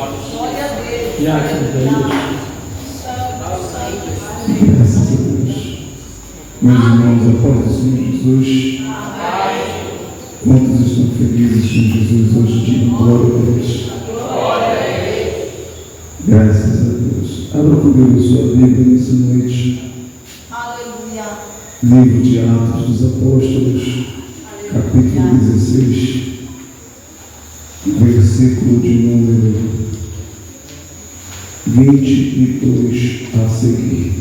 Graças a Deus. Meus irmãos, a paz do Senhor Jesus. Quantos estão felizes com Jesus hoje? Digo glória a Deus. Graças a Deus. Abra comigo sua Bíblia nessa noite. Aleluia. Livro de Atos dos Apóstolos, capítulo 16, versículo de número 22 a seguir.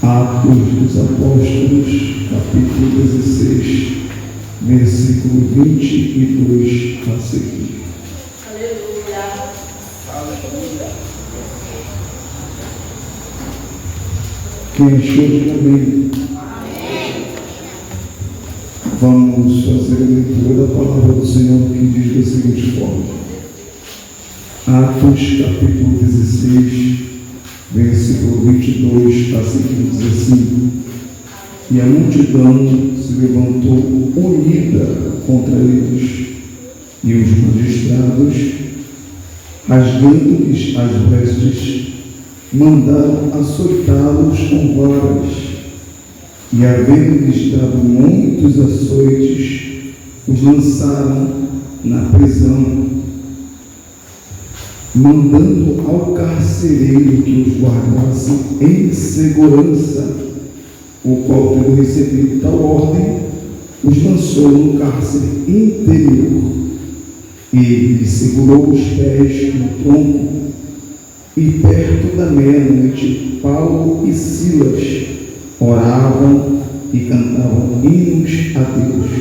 Atos dos Apóstolos, capítulo 16, versículo 22 a seguir. Aleluia. Quem achou, diga amém. Vamos fazer a leitura da palavra do Senhor, que diz da seguinte forma. Atos, capítulo 16, versículo 22 a seguir, diz assim: E a multidão se levantou unida contra eles, e os magistrados, rasgando-lhes as vestes, mandaram açoitá-los com varas, e havendo-lhes dado muitos açoites, os lançaram na prisão, mandando ao carcereiro que os guardasse em segurança, o qual, tendo recebido tal ordem, os lançou no cárcere interior, e lhe segurou os pés no tronco. E perto da meia-noite, Paulo e Silas oravam e cantavam hinos a Deus,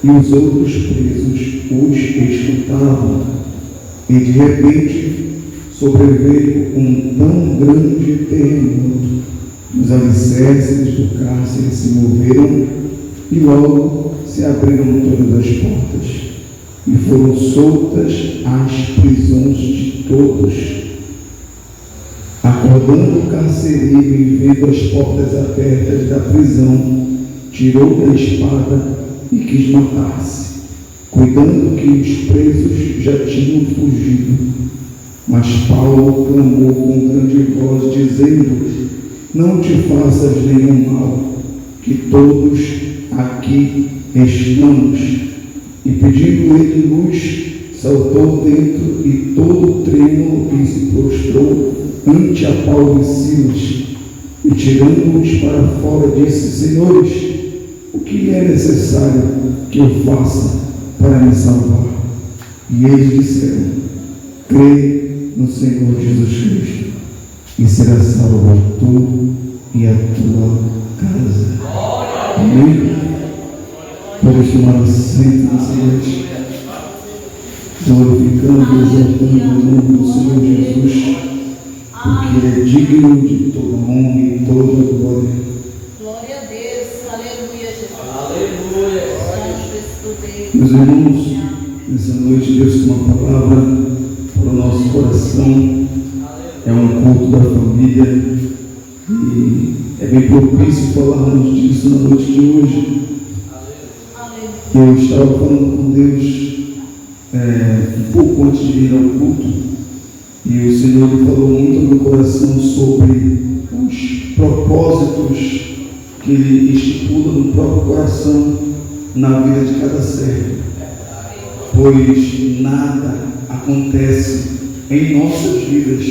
e os outros presos os escutavam. E de repente sobreveio um tão grande terremoto, os alicerces do cárcere se moveram, e logo se abriram todas as portas, e foram soltas as prisões de todos. Acordando o carcereiro e vendo as portas abertas da prisão, tirou da espada e quis matar-se, cuidando que os presos já tinham fugido. Mas Paulo clamou com grande voz, dizendo: Não te faças nenhum mal, que todos aqui estamos. E pedindo ele luz, saltou dentro e todo trêmulo e se prostrou ante a Paulo e Silas, e tirando-os para fora, disse: Senhores, o que é necessário que eu faça para me salvar? E eles disseram: Crê no Senhor Jesus Cristo, e será salvo tu e a tua casa. Amém? Pode tomar assento nessa noite, glorificando e exaltando o nome do Senhor Jesus, porque Ele é digno de toda honra e toda glória. Glória a Deus. Aleluia, Jesus. Aleluia. Meus irmãos, nessa noite Deus tem uma palavra para o nosso coração. É um culto da família e é bem propício falarmos disso na noite de hoje. Eu estava falando com Deus um pouco antes de vir ao culto, e o Senhor me falou muito no meu coração sobre os propósitos que Ele estipula no próprio coração na vida de cada servo, pois nada acontece em nossas vidas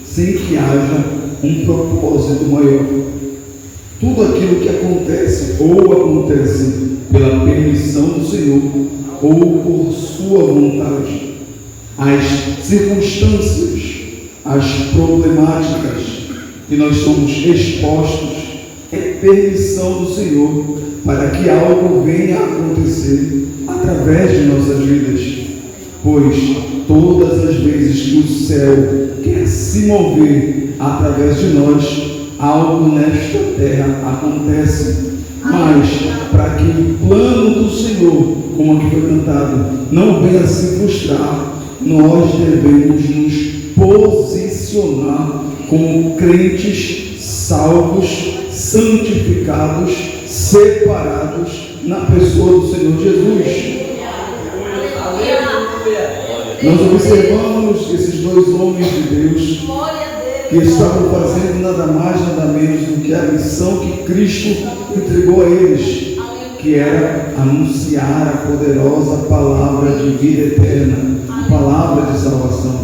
sem que haja um propósito maior. Tudo aquilo que acontece ou acontece pela permissão do Senhor ou por sua vontade. As circunstâncias, as problemáticas que nós somos expostos é permissão do Senhor para que algo venha a acontecer através de nossas vidas, pois todas as vezes que o céu quer se mover através de nós, algo nesta terra acontece. Mas para que o plano do Senhor, como aqui foi cantado, não venha se frustrar, nós devemos nos posicionar como crentes salvos, santificados, separados na pessoa do Senhor Jesus. Nós observamos esses dois homens de Deus Glória a que Deus. estavam fazendo nada mais, nada menos do que a missão que Cristo entregou a eles, que era anunciar a poderosa palavra de vida eterna, a palavra de salvação.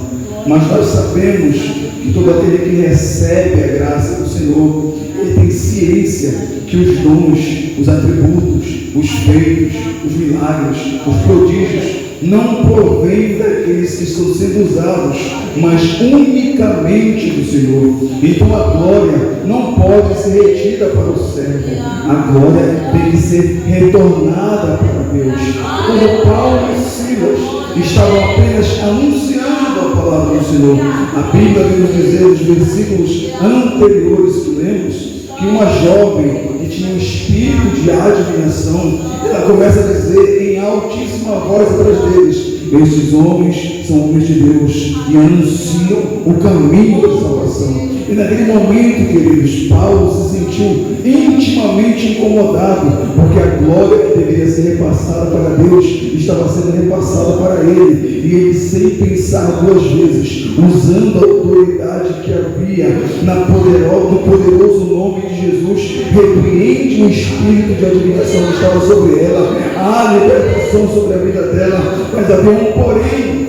Mas nós sabemos que todo aquele que recebe a graça do Senhor, ele tem ciência que os dons, os atributos, os feitos, os milagres, os prodígios não provém daqueles que estão sendo usados, mas unicamente do Senhor. Então a glória não pode ser retida para o servo, a glória tem que ser retornada para Deus. Quando Paulo e Silas estavam apenas anunciando a palavra do Senhor, a Bíblia vem nos dizer nos versículos anteriores que lemos, que uma jovem que tinha um espírito de adivinhação, ela começa a dizer em altíssima voz atrás deles: estes homens são homens de Deus e anunciam o caminho da salvação. E naquele momento, queridos, Paulo se sentiu intimamente incomodado, porque a glória que deveria ser repassada para Deus estava sendo repassada para ele, e ele, sem pensar duas vezes, usando a autoridade que havia no poderoso nome de Jesus, repreende o espírito de adivinhação que estava sobre ela, há libertação sobre a vida dela. Mas havia um porém,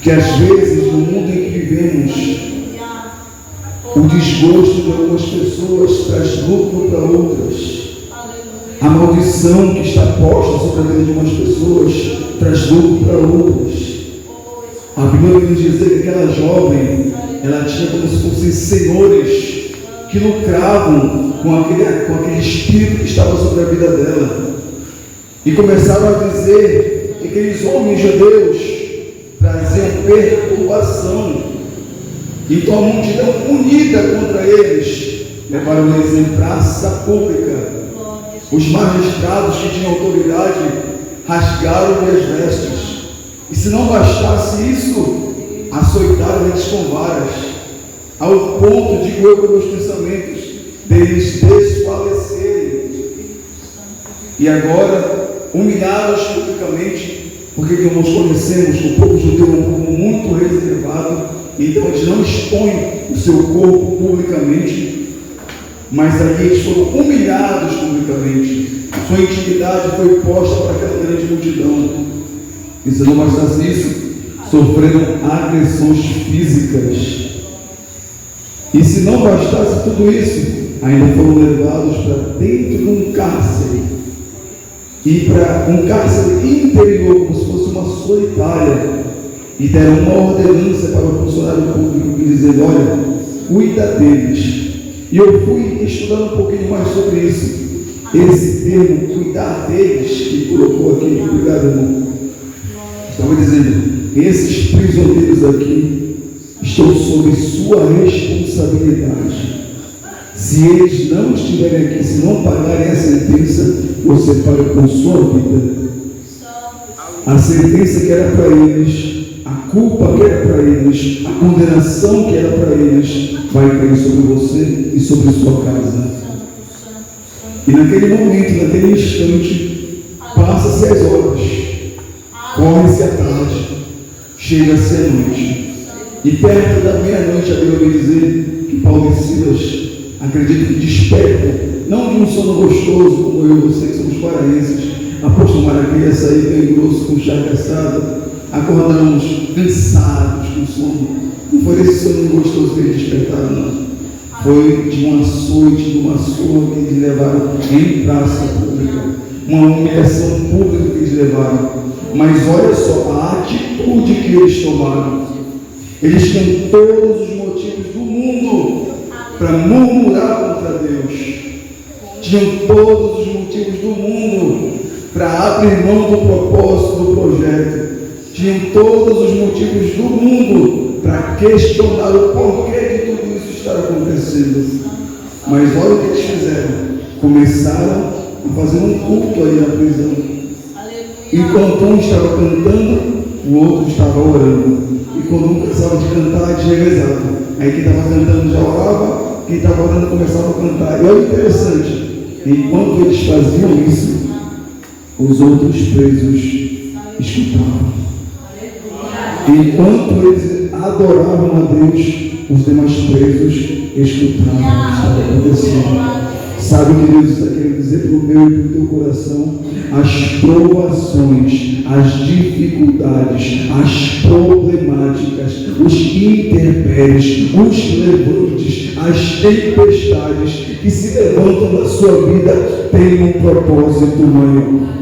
que às vezes no mundo em que vivemos, o desgosto de algumas pessoas traz lucro para outras. A maldição que está posta sobre a vida de algumas pessoas traz lucro para outras. A Bíblia nos diz que aquela jovem, ela tinha como se fossem senhores que lucravam com aquele espírito que estava sobre a vida dela. E começaram a dizer que aqueles homens judeus traziam perturbação. Então a multidão unida contra eles levaram eles em praça pública. Os magistrados que tinham autoridade rasgaram as vestes. E se não bastasse isso, açoitaram eles com varas, ao ponto, digo eu, com meus pensamentos, deles desfalecerem. E agora, humilhados publicamente, porque como nós conhecemos, o povo judeu é um povo muito reservado, então eles não expõem o seu corpo publicamente, mas ali eles foram humilhados publicamente. Sua intimidade foi posta para aquela grande multidão. E se não bastasse isso, sofreram agressões físicas. E se não bastasse tudo isso, ainda foram levados para dentro de um cárcere, e para um cárcere interior, como se fosse uma solitária, e deram uma ordenança para o funcionário público, dizendo: olha, cuida deles. E eu fui estudando um pouquinho mais sobre isso. Esse termo, cuidar deles, que colocou aqui, obrigado, irmão, estava dizendo: esses prisioneiros aqui estão sob sua responsabilidade. Se eles não estiverem aqui, se não pagarem a sentença, você paga com sua vida. A sentença que era para eles, a culpa que era para eles, a condenação que era para eles, vai cair sobre você e sobre sua casa. E naquele momento, naquele instante, passa-se as horas, corre-se a tarde, chega-se a noite. E perto da meia-noite, a Bíblia vai dizer que Paulo e Silas, acredito que despertam, não de um sono gostoso, como eu e você que somos paraenses, apóstolo Maravilha sair bem grosso com charque assado, acordamos cansados com sono. Não foi esse sono gostoso que eles despertaram, não. Foi de um açoite, de uma surra que eles levaram em praça pública, uma humilhação pública que eles levaram. Mas olha só a atitude que eles tomaram. Eles tinham todos os motivos do mundo para murmurar contra Deus. Tinham todos os motivos do mundo para abrir mão do propósito do projeto. Tinham todos os motivos do mundo para questionar o porquê de tudo isso estar acontecendo. Mas olha o que eles fizeram. Começaram a fazer um culto aí na prisão. Enquanto um estava cantando, o outro estava orando. E quando um começava de cantar, eles revezavam. Aí quem estava cantando já orava, quem estava orando começava a cantar. E olha o interessante, enquanto eles faziam isso, os outros presos escutavam. Enquanto eles adoravam a Deus, os demais presos escutavam o que estava acontecendo. Sabe o que Deus está querendo dizer para o meu e para o teu coração? As provações, as dificuldades, as problemáticas, os intempéries, os levantes, as tempestades que se levantam na sua vida têm um propósito maior.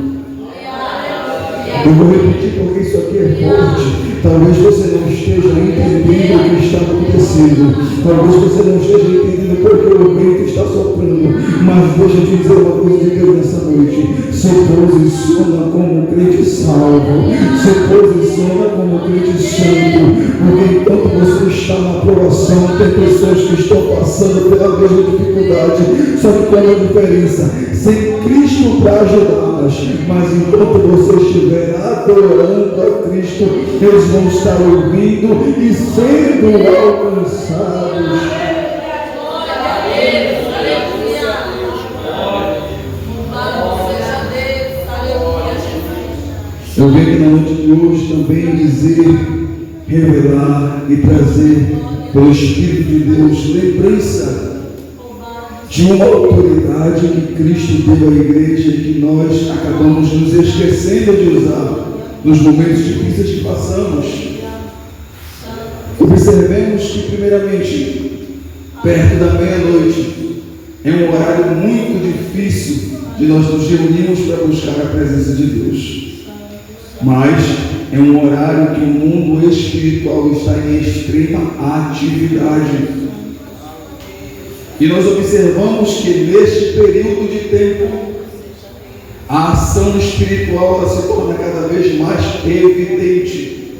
Eu vou repetir porque isso aqui é forte. Talvez você não esteja entendendo o que está acontecendo. Talvez você não esteja entendendo porque o vento está soprando. Mas deixa eu te dizer uma coisa de Deus nessa noite. Se posiciona como crente salvo. Se posiciona como crente santo. Porque enquanto você está na aprovação, tem pessoas que estão passando pela mesma dificuldade. Só que qual é a diferença? Sem Cristo para ajudá-las. Mas enquanto você estiver adorando a Cristo, eles vão estar ouvindo e sendo alcançados. Eu venho aqui na noite de hoje também dizer, revelar e trazer pelo Espírito de Deus lembrança de uma autoridade que Cristo deu à igreja e que nós acabamos nos esquecendo de usar nos momentos difíceis que passamos. Observemos que, primeiramente, perto da meia-noite, é um horário muito difícil de nós nos reunirmos para buscar a presença de Deus. Mas é um horário que o mundo espiritual está em extrema atividade. E nós observamos que neste período de tempo, a ação espiritual se torna cada vez mais evidente.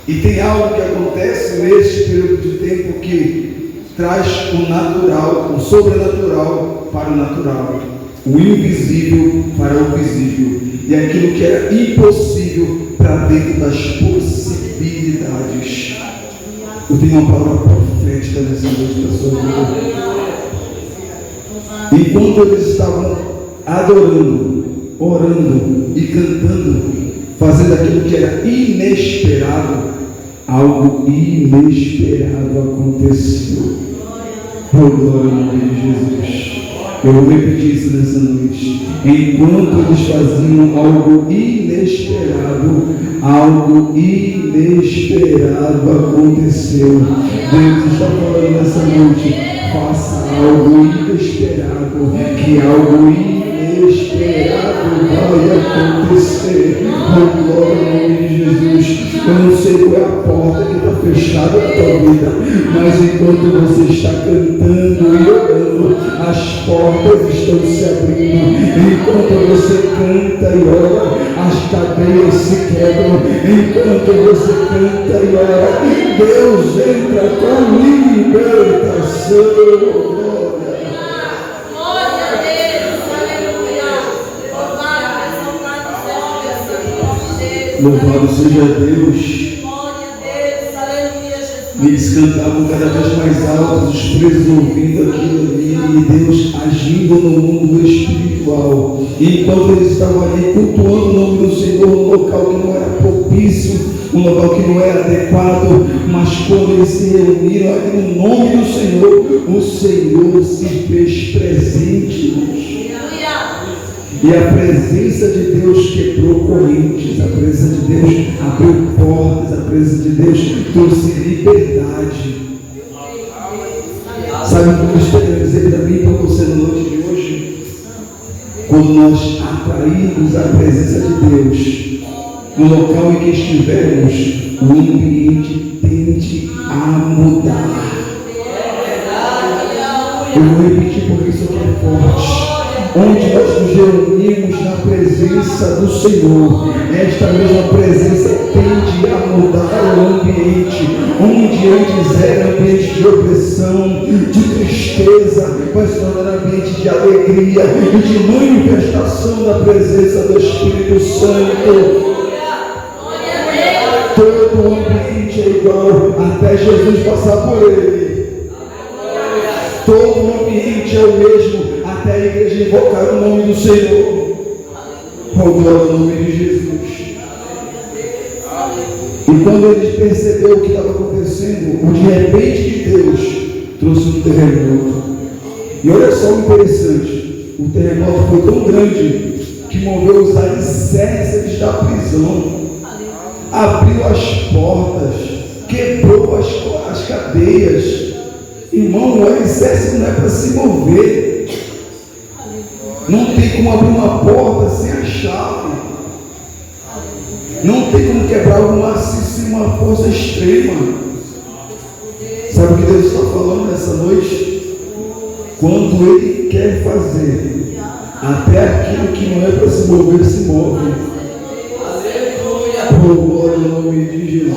E tem algo que acontece neste período de tempo que traz o natural, o sobrenatural para o natural, o invisível para o visível, e aquilo que era impossível para dentro das possibilidades. Eu tenho uma palavra profética nessa noite da sua vida. Enquanto eles estavam adorando, orando e cantando, fazendo aquilo que era inesperado, algo inesperado aconteceu. Por glória ao nome de Jesus. Eu vou repetir isso nessa noite. Enquanto eles faziam algo inesperado, algo inesperado aconteceu. Deus está falando nessa noite, faça algo inesperado, que algo inesperado vai acontecer. Por glória ao nome de Jesus. Eu não sei qual é a porta que está fechada na tua vida, mas enquanto você está cantando e orando, as portas estão se abrindo. Enquanto você canta e ora, as cadeias se quebram. Enquanto você canta e ora, Deus entra com libertação. Glória a Deus, aleluia. Louvado seja Deus. Glória a Deus, aleluia, Jesus. E eles cantavam cada vez mais alto, os presos ouvindo aquilo ali, e Deus agindo no mundo espiritual. E enquanto eles estavam ali cultuando o nome do Senhor, um local que não era propício, um local que não era adequado, mas quando eles se reuniram ali no nome do Senhor, o Senhor se fez presente. E a presença de Deus quebrou correntes, a presença de Deus abriu portas, a presença de Deus trouxe liberdade. Sabe o que eu estou querendo dizer para mim e para você na noite de hoje? Quando nós atraímos a presença de Deus, no local em que estivermos, o ambiente tende a mudar. Eu vou repetir porque isso aqui é forte. Onde nós nos reunimos na presença do Senhor, esta mesma presença tende a mudar o ambiente. Onde antes era ambiente de opressão, de tristeza, vai se tornar ambiente de alegria e de manifestação da presença do Espírito Santo. Todo o ambiente é igual até Jesus passar por ele. Todo o ambiente é o mesmo até a igreja invocar o nome do Senhor. Por glória ao nome de Jesus. E quando ele percebeu o que estava acontecendo, o de repente de Deus trouxe um terremoto. E olha só o interessante, o terremoto foi tão grande que moveu os alicerces da prisão, abriu as portas, quebrou as cadeias. Irmão, o alicerce não é para se mover. Não tem como abrir uma porta sem a chave. Não tem como quebrar algo maciço sem uma força extrema. Sabe o que Deus está falando nessa noite? Quando Ele quer fazer, até aquilo que não é para se mover, se move. Por glória ao nome de Jesus.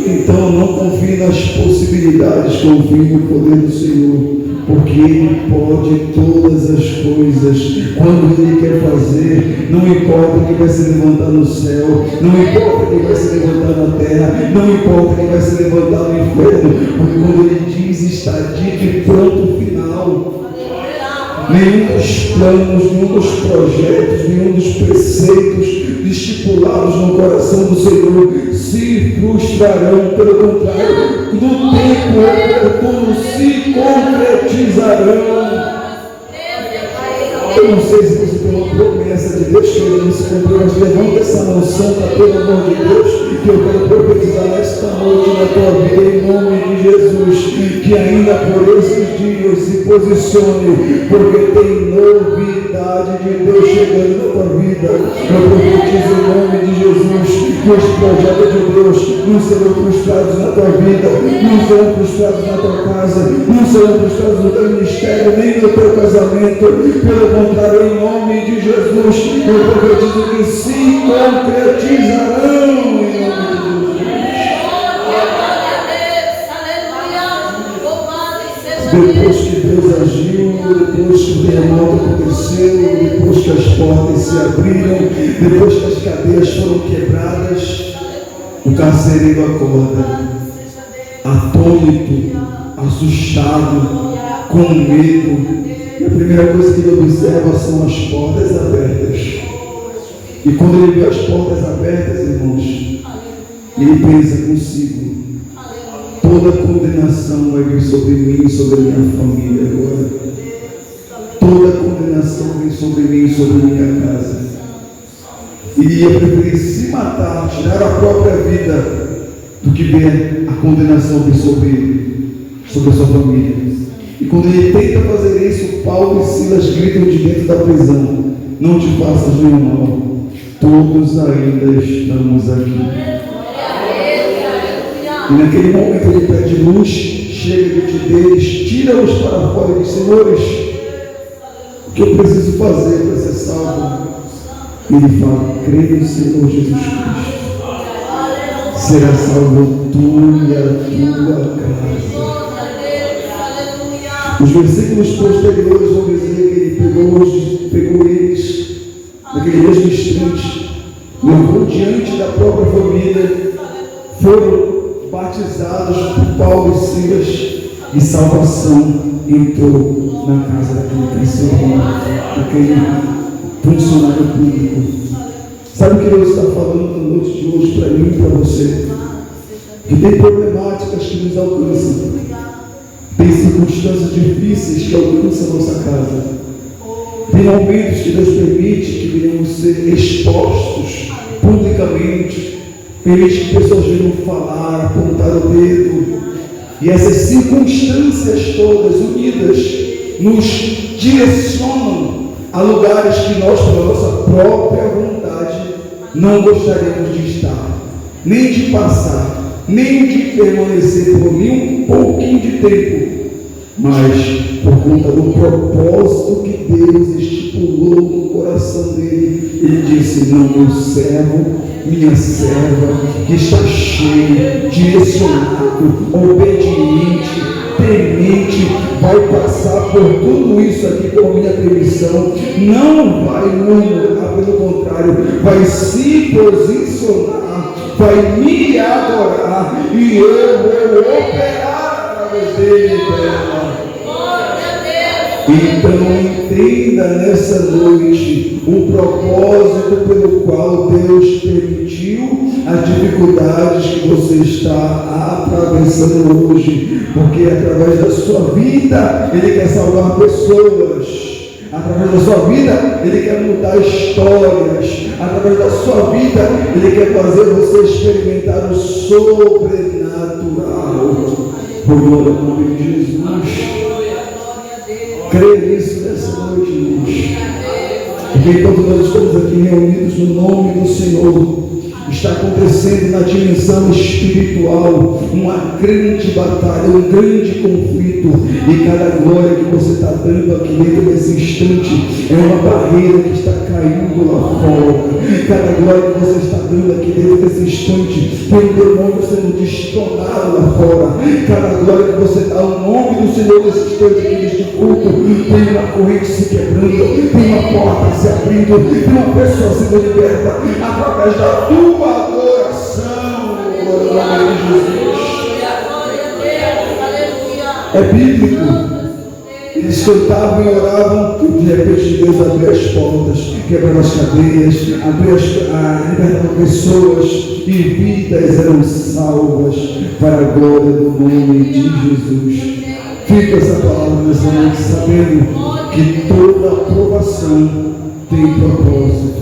Então não confie nas possibilidades, confie no poder do Senhor. Porque Ele pode todas as coisas. Quando Ele quer fazer, não importa quem vai se levantar no céu, não importa quem vai se levantar na terra, não importa quem vai se levantar no inferno, porque quando Ele diz, está dito e pronto, final. Nenhum dos planos, nenhum dos projetos, nenhum dos preceitos estipulados no coração do Senhor se frustrarão, pelo contrário, no tempo oportuno se concretizarão. Eu não sei se você tem uma promessa de Deus querendo se cumprir, mas levanta essa mão santa, pelo amor de Deus, que eu quero profetizar nesta noite na tua vida, em nome de Jesus, que ainda por esses dias se posicione, porque tem novidade de Deus chegando na tua vida. Eu profetizo em nome de Jesus que os projetos de Deus não serão frustrados na tua vida, não serão frustrados na tua casa, não serão frustrados no teu ministério, nem no teu casamento. Pelo contrário, em nome de Jesus, eu profetizo que se concretizarão em nome de Jesus. Depois que Deus agiu, depois que o terremoto aconteceu, depois que as portas se abriram, depois que as cadeias foram quebradas, o carcereiro acorda, atônito, assustado, com medo. E a primeira coisa que ele observa são as portas abertas. E quando ele vê as portas abertas, irmãos, ele pensa consigo: toda condenação vai vir sobre mim e sobre a minha família agora. Toda condenação vem sobre mim e sobre a minha casa. Iria preferir se matar, tirar a própria vida, do que ver a condenação vir sobre ele, sobre a sua família. E quando ele tenta fazer isso, Paulo e Silas gritam de dentro da prisão: não te faças nenhum mal, todos ainda estamos aqui. E naquele momento ele pede luz, chega diante deles, tira-os para fora e diz: senhores, o que eu preciso fazer para ser salvo? E ele fala: crê no Senhor Jesus Cristo, será salvo tu e a tua casa. Os versículos posteriores vão dizer que ele pegou eles naquele mesmo instante, levou diante da própria família, foram batizados por Paulo e Silas, e salvação entrou na casa daquele carcereiro, daquele funcionário público. Sabe o que Deus está falando na noite de hoje para mim e para você? Que tem problemáticas que nos alcançam, tem circunstâncias difíceis que alcançam a nossa casa, tem momentos que Deus permite que venhamos ser expostos publicamente, permite que pessoas venham falar, apontar o dedo, e essas circunstâncias todas unidas nos direcionam a lugares que nós, pela nossa própria vontade, não gostaríamos de estar, nem de passar, nem de permanecer por nem um pouquinho de tempo, mas por conta do propósito que Deus estipulou no coração dele, ele disse: não, meu servo, minha serva, que está cheio, direcionado, obediente, temente, vai passar por tudo isso aqui com a minha permissão, não vai murmurar, pelo contrário, vai se posicionar, vai me adorar, e eu vou operar através dele. Então entenda nessa noite o propósito pelo qual Deus permitiu dificuldades que você está atravessando hoje, porque através da sua vida Ele quer salvar pessoas. Através da sua vida, Ele quer mudar histórias. Através da sua vida, Ele quer fazer você experimentar o sobrenatural. Por glória ao nome de Jesus. Creia nisso nessa noite, irmãos. Porque enquanto nós estamos aqui reunidos no nome do Senhor, está acontecendo na dimensão espiritual uma grande batalha, um grande conflito, e cada glória que você está dando aqui dentro desse instante é uma barreira que está caindo lá fora. Cada glória que você está dando aqui dentro desse instante tem um demônio sendo destronado lá fora. Cada glória que você dá ao nome do Senhor nesse instante aqui neste culto, tem uma corrente se quebrando, tem uma porta se abrindo, tem uma pessoa sendo liberta através da tua adoração. Glória a Jesus. É bíblico. Eles cantavam e oravam, e de repente Deus abriu as portas, quebrava as cadeias, libertava pessoas, e vidas eram salvas para a glória do nome de Jesus. Fica essa palavra nessa noite, sabendo que toda aprovação tem propósito.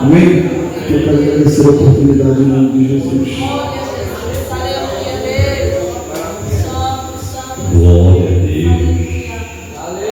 Amém? Eu quero agradecer a oportunidade em nome de Jesus.